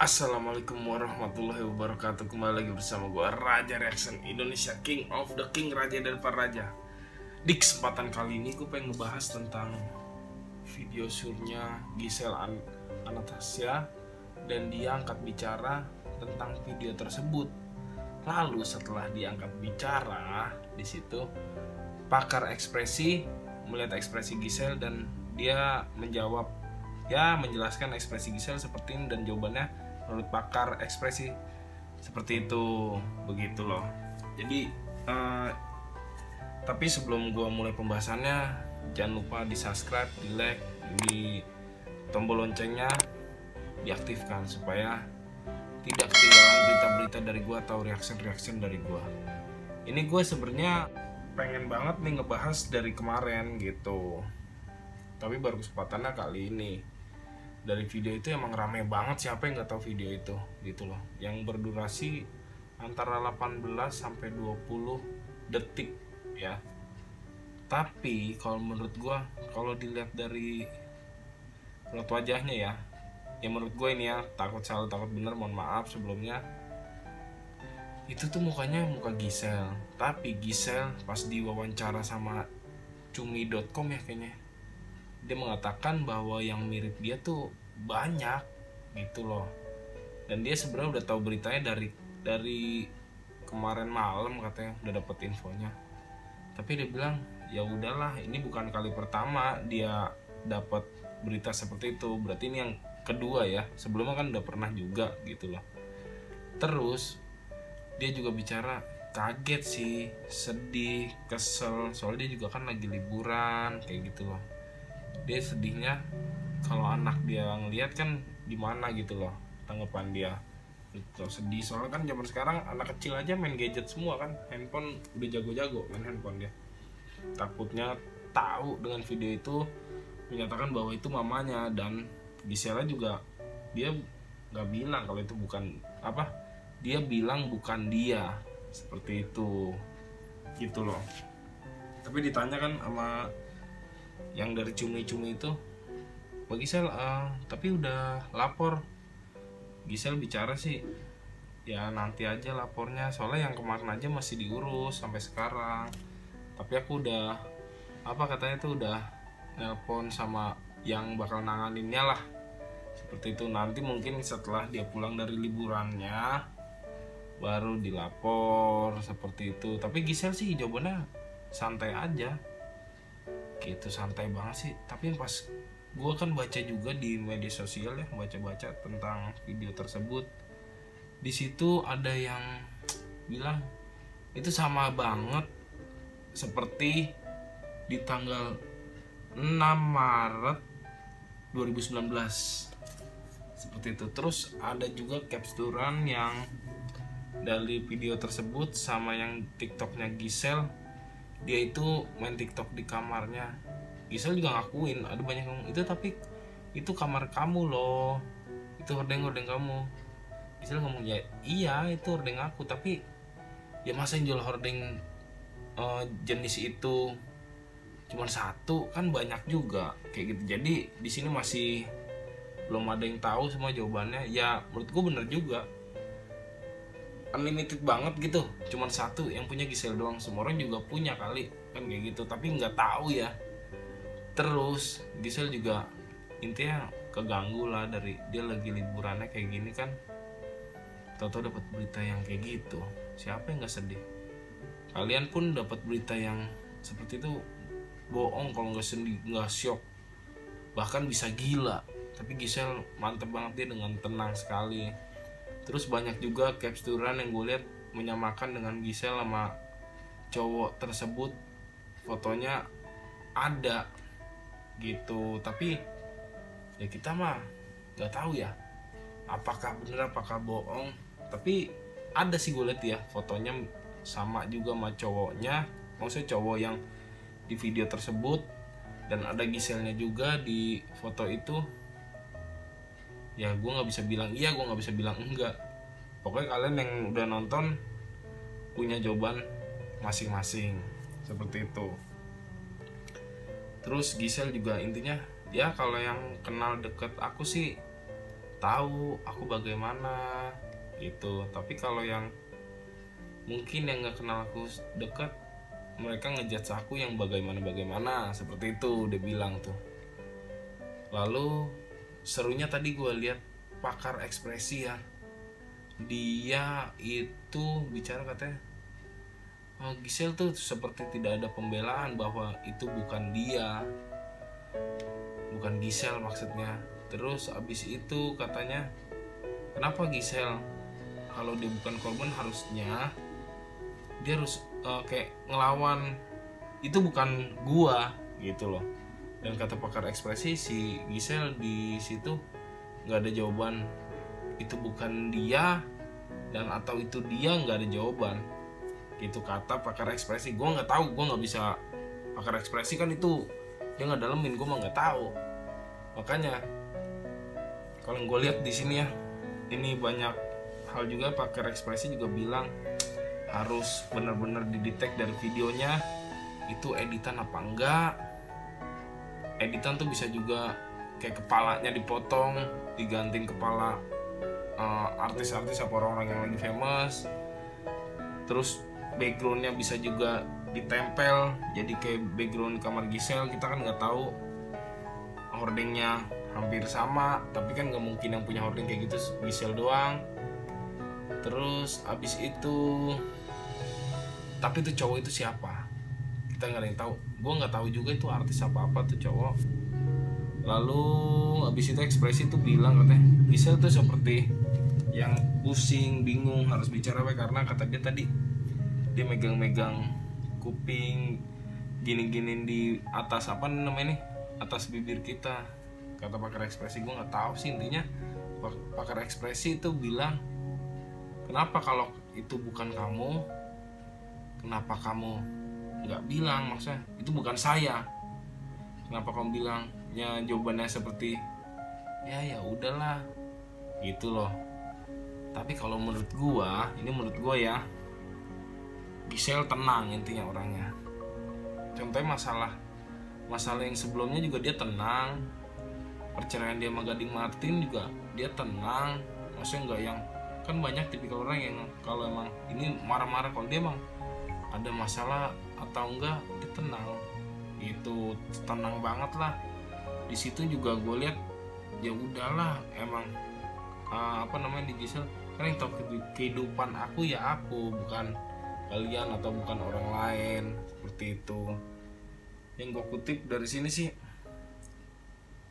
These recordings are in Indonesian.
Assalamualaikum warahmatullahi wabarakatuh. Kembali lagi bersama gue Raja Reaction Indonesia, King of the King, Raja dan para Raja. Di kesempatan kali ini gue pengen ngebahas tentang video surnya Giselle Anastasia, dan dia angkat bicara tentang video tersebut. Lalu setelah diangkat bicara, di situ pakar ekspresi melihat ekspresi Giselle dan dia menjawab, menjelaskan ekspresi Giselle seperti ini, dan jawabannya menurut pakar ekspresi seperti itu, begitu loh. Jadi tapi sebelum gua mulai pembahasannya, jangan lupa di subscribe, di like, di tombol loncengnya diaktifkan supaya tidak ketinggalan berita-berita dari gua atau reaction dari gua. Ini gue sebenarnya pengen banget nih ngebahas dari kemarin gitu, tapi baru kesempatannya kali ini. Dari video itu emang rame banget, siapa yang nggak tahu video itu gitu loh, yang berdurasi antara 18 sampai 20 detik ya. Tapi kalau menurut gua, kalau dilihat dari raut wajahnya ya menurut gue ini ya, takut salah takut bener, mohon maaf sebelumnya, itu tuh mukanya muka Giselle. Tapi Giselle pas diwawancara sama cumi.com ya kayaknya, dia mengatakan bahwa yang mirip dia tuh banyak gitu loh. Dan dia sebenarnya udah tahu beritanya dari kemarin malam, katanya udah dapet infonya. Tapi dia bilang ya udahlah, ini bukan kali pertama dia dapat berita seperti itu, berarti ini yang kedua ya, sebelumnya kan udah pernah juga gitu loh. Terus dia juga bicara kaget sih, sedih, kesel, soalnya dia juga kan lagi liburan kayak gitu loh. Dia sedihnya kalau anak dia ngeliat kan gimana gitu loh tanggapan dia gitu, sedih soalnya kan zaman sekarang anak kecil aja main gadget semua kan, handphone udah jago-jago main handphone dia. Takutnya tahu dengan video itu menyatakan bahwa itu mamanya, dan Giselle juga dia nggak bilang kalau itu bukan dia bilang bukan dia, seperti itu gitu loh. Tapi ditanya kan sama yang dari cumi-cumi itu, Mbak Giselle tapi udah lapor. Giselle bicara sih ya nanti aja lapornya, soalnya yang kemarin aja masih diurus sampai sekarang. Tapi aku udah katanya tuh udah nelpon sama yang bakal nanganinnya lah, seperti itu. Nanti mungkin setelah dia pulang dari liburannya baru dilapor, seperti itu. Tapi Giselle sih jawabannya santai aja gitu, santai banget sih. Tapi pas gue kan baca juga di media sosial ya, baca-baca tentang video tersebut, di situ ada yang bilang itu sama banget seperti di tanggal 6 Maret 2019, seperti itu. Terus ada juga capturean yang dari video tersebut sama yang TikToknya Giselle, dia itu main TikTok di kamarnya. Giselle juga ngakuin, ada banyak yang ngomong itu, tapi itu kamar kamu loh, itu hordeng kamu. Giselle ngomong ya iya itu hordeng aku, tapi ya masa yang jual hordeng jenis itu cuma satu, kan banyak juga kayak gitu. Jadi di sini masih belum ada yang tahu semua jawabannya. Ya menurut gue bener juga, unlimited banget gitu, cuman satu yang punya Giselle doang. Semua orang juga punya kali kan kayak gitu, tapi nggak tahu ya. Terus Giselle juga intinya keganggu lah, dari dia lagi liburannya kayak gini kan, tahu-tahu dapat berita yang kayak gitu. Siapa yang nggak sedih? Kalian pun dapat berita yang seperti itu, bohong kalau nggak sedih, nggak shock, bahkan bisa gila. Tapi Giselle mantep banget, dia dengan tenang sekali. Terus banyak juga capturean yang gue lihat menyamakan dengan Giselle sama cowok tersebut, fotonya ada gitu. Tapi ya kita mah nggak tahu ya apakah bener apakah bohong. Tapi ada sih gue lihat ya fotonya sama juga sama cowoknya, maksudnya cowok yang di video tersebut, dan ada Giselle-nya juga di foto itu. Ya gue nggak bisa bilang iya, gue nggak bisa bilang enggak. Pokoknya kalian yang udah nonton punya jawaban masing-masing, seperti itu. Terus Giselle juga intinya ya, kalau yang kenal deket aku sih tahu aku bagaimana gitu. Tapi kalau yang mungkin yang nggak kenal aku dekat, mereka ngejudge aku yang bagaimana seperti itu dia bilang tuh. Lalu serunya tadi gue lihat pakar ekspresi ya, dia itu bicara katanya, Gisel tuh seperti tidak ada pembelaan bahwa itu bukan dia, bukan Gisel maksudnya. Terus abis itu katanya, kenapa Gisel kalau dia bukan korban harusnya dia harus kayak ngelawan, itu bukan gua gitu loh. Dan kata pakar ekspresi, si Gisel di situ nggak ada jawaban, itu bukan dia dan atau itu dia, nggak ada jawaban gitu kata pakar ekspresi. Gue nggak tahu, gue nggak bisa, pakar ekspresi kan itu dia nggak dalemin, gue mah nggak tahu. Makanya kalau gue lihat di sini ya, ini banyak hal juga pakar ekspresi juga bilang harus benar-benar didetek dari videonya itu editan apa enggak. Editan tuh bisa juga kayak kepalanya dipotong, digantiin kepala artis-artis apa orang-orang yang lagi famous. Terus backgroundnya bisa juga ditempel jadi kayak background kamar Gisel. Kita kan nggak tahu, hordingnya hampir sama, tapi kan nggak mungkin yang punya hording kayak gitu Gisel doang. Terus abis itu, tapi itu cowok itu siapa kita nggak ada yang tahu. Gue nggak tahu juga itu artis apa tuh cowok. Lalu abis itu ekspresi tuh bilang katanya Gisel tuh seperti yang pusing, bingung harus bicara apa, karena kata dia tadi dia megang-megang kuping gini-giniin di atas apa namanya nih, atas bibir kita. Kata pakar ekspresi, gue nggak tahu sih, intinya pakar ekspresi itu bilang, kenapa kalau itu bukan kamu, kenapa kamu nggak bilang, maksudnya itu bukan saya, kenapa kamu bilang? Ya jawabannya seperti ya udahlah gitu loh. Tapi kalau menurut gua, ini menurut gua ya, Gisel tenang intinya orangnya. Contohnya masalah yang sebelumnya juga dia tenang. Perceraian dia sama Gading Martin juga dia tenang. Maksudnya nggak yang, kan banyak tipikal orang yang kalau emang ini marah-marah, kalau dia emang ada masalah atau enggak dia tenang gitu, tenang banget lah. Di situ juga gue lihat ya udahlah, emang apa namanya di Gisel kan yang tahu kehidupan aku ya aku, bukan kalian atau bukan orang lain, seperti itu. Yang gue kutip dari sini sih,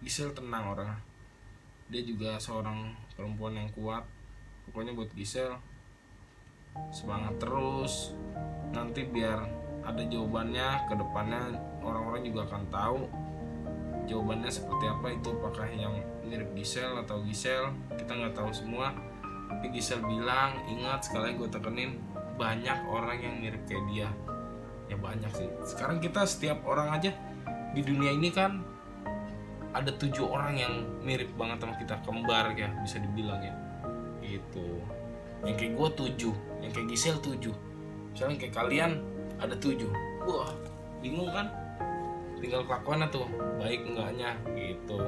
Gisel tenang orang, dia juga seorang perempuan yang kuat. Pokoknya buat Gisel semangat terus, nanti biar ada jawabannya ke depannya, orang-orang juga akan tahu jawabannya seperti apa. Itu apakah yang mirip Gisel atau Gisel, kita nggak tahu semua. Tapi Gisel bilang, ingat sekali gue tekenin, banyak orang yang mirip kayak dia. Ya banyak sih, sekarang kita setiap orang aja di dunia ini kan ada 7 orang yang mirip banget sama kita, kembar ya bisa dibilang ya gitu. Yang kayak gue 7, yang kayak Gisel 7, misalnya kayak kalian ada 7. Wah bingung kan, tinggal kelakuannya tuh baik enggaknya gitu.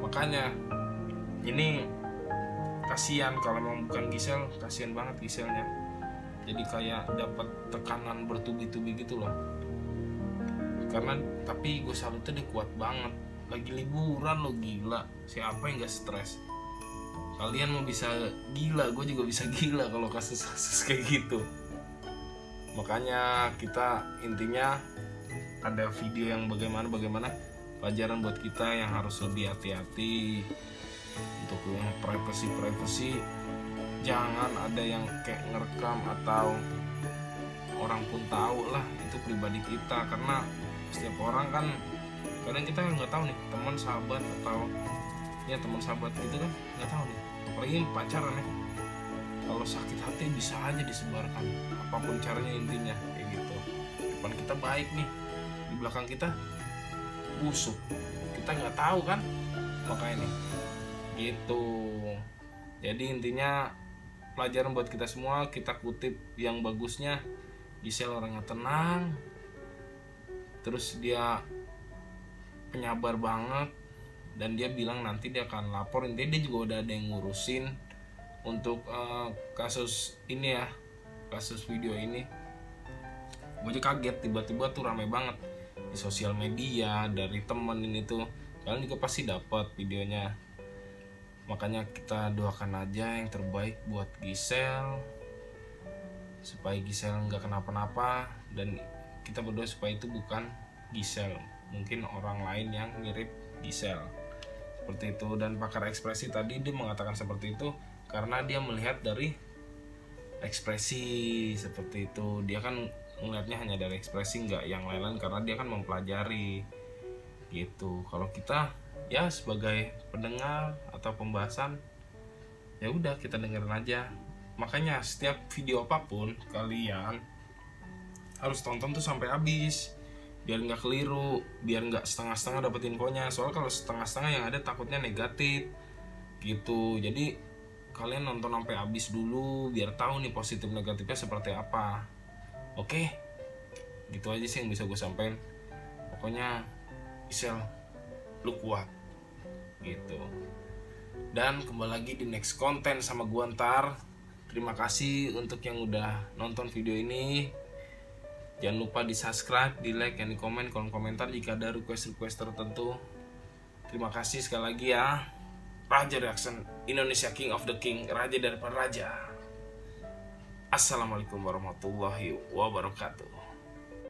Makanya ini kasihan kalau memang bukan Gisel, kasihan banget Giselnya, jadi kayak dapat tekanan bertubi-tubi gitu loh. Karena tapi gue salutnya dia kuat banget, lagi liburan lo, gila, siapa yang gak stres? Kalian mau bisa gila, gue juga bisa gila kalau kasus-kasus kayak gitu. Makanya kita intinya ada video yang bagaimana pelajaran buat kita yang harus lebih hati-hati untuk yang privacy. Jangan ada yang kayak ngerekam atau orang pun tahu lah itu pribadi kita, karena setiap orang kan kadang kita nggak tahu nih, teman sahabat atau ya teman sahabat gitu kan nggak tahu nih, apalagi pacaran ya, kalau sakit hati bisa aja disebarkan apapun caranya, intinya kayak gitu. Depan kita baik nih, di belakang kita busuk, kita nggak tahu kan, makanya nih gitu. Jadi intinya pelajaran buat kita semua, kita kutip yang bagusnya, Gisel orangnya tenang, terus dia penyabar banget, dan dia bilang nanti dia akan lapor. Intinya dia juga udah ada yang ngurusin untuk kasus ini ya, kasus video ini. Gue aja kaget, tiba-tiba tuh rame banget di sosial media dari temen ini tuh. Kalian juga pasti dapat videonya. Makanya kita doakan aja yang terbaik buat Giselle, supaya Giselle nggak kenapa-napa, dan kita berdoa supaya itu bukan Giselle, mungkin orang lain yang mirip Giselle seperti itu. Dan pakar ekspresi tadi dia mengatakan seperti itu karena dia melihat dari ekspresi seperti itu. Dia kan melihatnya hanya dari ekspresi, nggak yang lain-lain, karena dia kan mempelajari gitu. Kalau kita ya sebagai pendengar atau pembahasan, ya udah kita dengerin aja. Makanya setiap video apapun kalian harus tonton tuh sampai habis, biar nggak keliru, biar nggak setengah-setengah dapet infonya. Soalnya kalau setengah-setengah yang ada takutnya negatif gitu. Jadi kalian nonton sampai habis dulu biar tahu nih positif negatifnya seperti apa. Oke, gitu aja sih yang bisa gue sampaikan. Pokoknya Giselle, lu kuat gitu. Dan kembali lagi di next konten sama gua ntar. Terima kasih untuk yang udah nonton video ini. Jangan lupa di subscribe, di like, dan di komen, kolom komentar jika ada request tertentu. Terima kasih sekali lagi ya. Raja Reaction Indonesia, King of the King, raja daripada raja. Assalamualaikum warahmatullahi wabarakatuh.